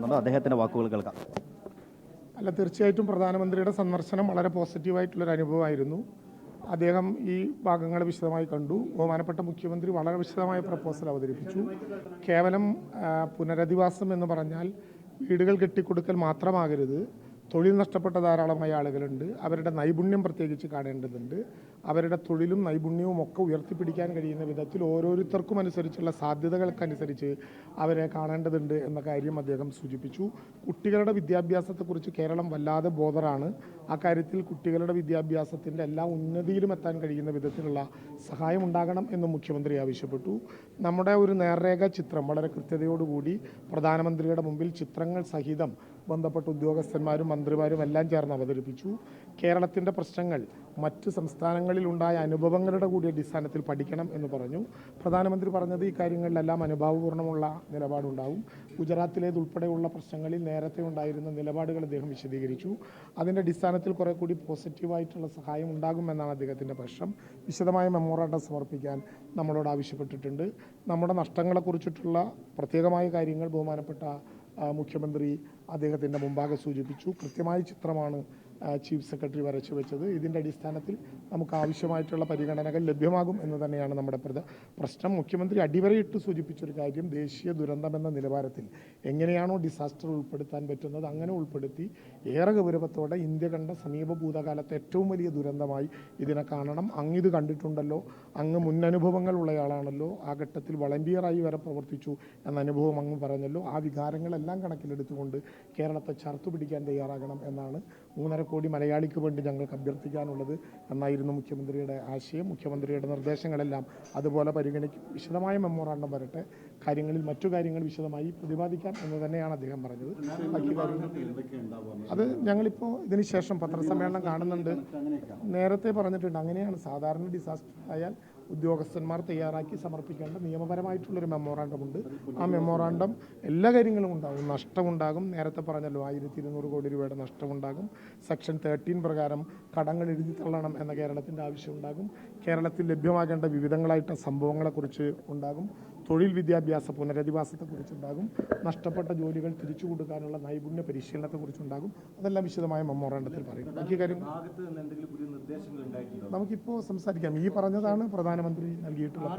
പറയുന്നുണ്ട്. അദ്ദേഹത്തിൻ്റെ വാക്കുകൾ കേൾക്കാം. അല്ല, തീർച്ചയായിട്ടും പ്രധാനമന്ത്രിയുടെ സന്ദർശനം വളരെ പോസിറ്റീവായിട്ടുള്ളൊരു അനുഭവമായിരുന്നു. അദ്ദേഹം ഈ ഭാഗങ്ങൾ വിശദമായി കണ്ടു. ബഹുമാനപ്പെട്ട മുഖ്യമന്ത്രി വളരെ വിശദമായ പ്രപ്പോസൽ അവതരിപ്പിച്ചു. കേവലം പുനരധിവാസം എന്ന് പറഞ്ഞാൽ വീടുകൾ കെട്ടിക്കൊടുക്കൽ മാത്രമാകരുത്. തൊഴിൽ നഷ്ടപ്പെട്ട ധാരാളമായ ആളുകളുണ്ട്. അവരുടെ നൈപുണ്യം പ്രത്യേകിച്ച് കാണേണ്ടതുണ്ട്. അവരുടെ തൊഴിലും നൈപുണ്യവും ഒക്കെ ഉയർത്തിപ്പിടിക്കാൻ കഴിയുന്ന വിധത്തിൽ ഓരോരുത്തർക്കും അനുസരിച്ചുള്ള സാധ്യതകൾക്കനുസരിച്ച് അവരെ കാണേണ്ടതുണ്ട് എന്ന കാര്യം അദ്ദേഹം സൂചിപ്പിച്ചു. കുട്ടികളുടെ വിദ്യാഭ്യാസത്തെക്കുറിച്ച് കേരളം വല്ലാതെ ബോധറാണ്. അക്കാര്യത്തിൽ കുട്ടികളുടെ വിദ്യാഭ്യാസത്തിൻ്റെ എല്ലാ ഉന്നതിയിലും എത്താൻ കഴിയുന്ന വിധത്തിലുള്ള സഹായം ഉണ്ടാകണം എന്നും മുഖ്യമന്ത്രി ആവശ്യപ്പെട്ടു. നമ്മുടെ ഒരു നേർരേഖ ചിത്രം വളരെ കൃത്യതയോടുകൂടി പ്രധാനമന്ത്രിയുടെ മുമ്പിൽ ചിത്രങ്ങൾ സഹിതം ബന്ധപ്പെട്ട ഉദ്യോഗസ്ഥന്മാരും മന്ത്രിമാരും എല്ലാം ചേർന്ന് അവതരിപ്പിച്ചു. കേരളത്തിൻ്റെ പ്രശ്നങ്ങൾ മറ്റ് സംസ്ഥാനങ്ങളിലുണ്ടായ അനുഭവങ്ങളുടെ കൂടി അടിസ്ഥാനത്തിൽ പഠിക്കണം എന്ന് പറഞ്ഞു. പ്രധാനമന്ത്രി പറഞ്ഞത് ഈ കാര്യങ്ങളിലെല്ലാം അനുഭാവപൂർണ്ണമുള്ള നിലപാടുണ്ടാവും. ഗുജറാത്തിലേതുൾപ്പെടെയുള്ള പ്രശ്നങ്ങളിൽ നേരത്തെ ഉണ്ടായിരുന്ന നിലപാടുകൾ അദ്ദേഹം വിശദീകരിച്ചു. അതിൻ്റെ അടിസ്ഥാനത്തിൽ കുറെ കൂടി പോസിറ്റീവായിട്ടുള്ള സഹായം ഉണ്ടാകുമെന്നാണ് അദ്ദേഹത്തിൻ്റെ പക്ഷം. വിശദമായ മെമ്മോറാണ്ടം സമർപ്പിക്കാൻ നമ്മളോട് ആവശ്യപ്പെട്ടിട്ടുണ്ട്. നമ്മുടെ നഷ്ടങ്ങളെക്കുറിച്ചിട്ടുള്ള പ്രത്യേകമായ കാര്യങ്ങൾ ബഹുമാനപ്പെട്ട മുഖ്യമന്ത്രി അദ്ദേഹത്തിൻ്റെ മുമ്പാകെ സൂചിപ്പിച്ചു. കൃത്യമായ ചിത്രമാണ് ചീഫ് സെക്രട്ടറി വരച്ചു വെച്ചത്. ഇതിൻ്റെ അടിസ്ഥാനത്തിൽ നമുക്ക് ആവശ്യമായിട്ടുള്ള പരിഗണനകൾ ലഭ്യമാകും എന്ന് തന്നെയാണ് നമ്മുടെ പ്രശ്നം. മുഖ്യമന്ത്രി അടിവരയിട്ട് സൂചിപ്പിച്ചൊരു കാര്യം, ദേശീയ ദുരന്തമെന്ന നിലവാരത്തിൽ എങ്ങനെയാണോ ഡിസാസ്റ്റർ ഉൾപ്പെടുത്താൻ പറ്റുന്നത് അങ്ങനെ ഉൾപ്പെടുത്തി ഏറെ ഗൗരവത്തോടെ ഇന്ത്യ കണ്ട സമീപ ഭൂതകാലത്തെ ഏറ്റവും വലിയ ദുരന്തമായി ഇതിനെ കാണണം. അങ്ങിത് കണ്ടിട്ടുണ്ടല്ലോ, അങ്ങ് മുന്നനുഭവങ്ങൾ ഉള്ളയാളാണല്ലോ, ആ ഘട്ടത്തിൽ വളണ്ടിയറായി വരെ പ്രവർത്തിച്ചു എന്ന അനുഭവം അങ്ങ് പറഞ്ഞല്ലോ. ആ വികാരങ്ങളെല്ലാം കണക്കിലെടുത്തുകൊണ്ട് കേരളത്തെ ചേർത്തു പിടിക്കാൻ തയ്യാറാകണം എന്നാണ് 3.5 കോടി മലയാളിക്ക് വേണ്ടി ഞങ്ങൾക്ക് അഭ്യർത്ഥിക്കാനുള്ളത് എന്നായിരുന്നു മുഖ്യമന്ത്രിയുടെ ആശയം. മുഖ്യമന്ത്രിയുടെ നിർദ്ദേശങ്ങളെല്ലാം അതുപോലെ പരിഗണിക്കും. വിശദമായ മെമ്മോറാണ്ടം വരട്ടെ, മറ്റു കാര്യങ്ങൾ വിശദമായി പ്രതിപാദിക്കാം എന്ന് തന്നെയാണ് അദ്ദേഹം പറഞ്ഞത്. ബാക്കി കാര്യങ്ങൾ അത് ഞങ്ങളിപ്പോൾ ഇതിന് ശേഷം പത്രസമ്മേളനം കാണുന്നുണ്ട്. നേരത്തെ പറഞ്ഞിട്ടുണ്ട്, അങ്ങനെയാണ് സാധാരണ ഡിസാസ്റ്റർ ആയാൽ ഉദ്യോഗസ്ഥന്മാർ തയ്യാറാക്കി സമർപ്പിക്കേണ്ട നിയമപരമായിട്ടുള്ളൊരു മെമ്മോറാണ്ടമുണ്ട്. ആ മെമ്മോറാണ്ടം എല്ലാ കാര്യങ്ങളും ഉണ്ടാകും. നഷ്ടമുണ്ടാകും, നേരത്തെ പറഞ്ഞല്ലോ 1200 കോടി രൂപയുടെ നഷ്ടമുണ്ടാകും. സെക്ഷൻ 13 പ്രകാരം കടങ്ങൾ എഴുതി തള്ളണം എന്ന കേരളത്തിൻ്റെ ആവശ്യമുണ്ടാകും. കേരളത്തിൽ ലഭ്യമാകേണ്ട വിവിധങ്ങളായിട്ടുള്ള സംഭവങ്ങളെക്കുറിച്ച് ഉണ്ടാകും. തൊഴിൽ വിദ്യാഭ്യാസ പുനരധിവാസത്തെക്കുറിച്ചുണ്ടാകും. നഷ്ടപ്പെട്ട ജോലികൾ തിരിച്ചു കൊടുക്കാനുള്ള നൈപുണ്യ പരിശീലനത്തെക്കുറിച്ചുണ്ടാകും. അതെല്ലാം വിശദമായ മെമ്മോറാണ്ടത്തിൽ പറയും. ബാക്കി കാര്യം നമുക്കിപ്പോൾ സംസാരിക്കാം. ഈ പറഞ്ഞതാണ് പ്രധാനമന്ത്രി നൽകിയിട്ടുള്ളത്.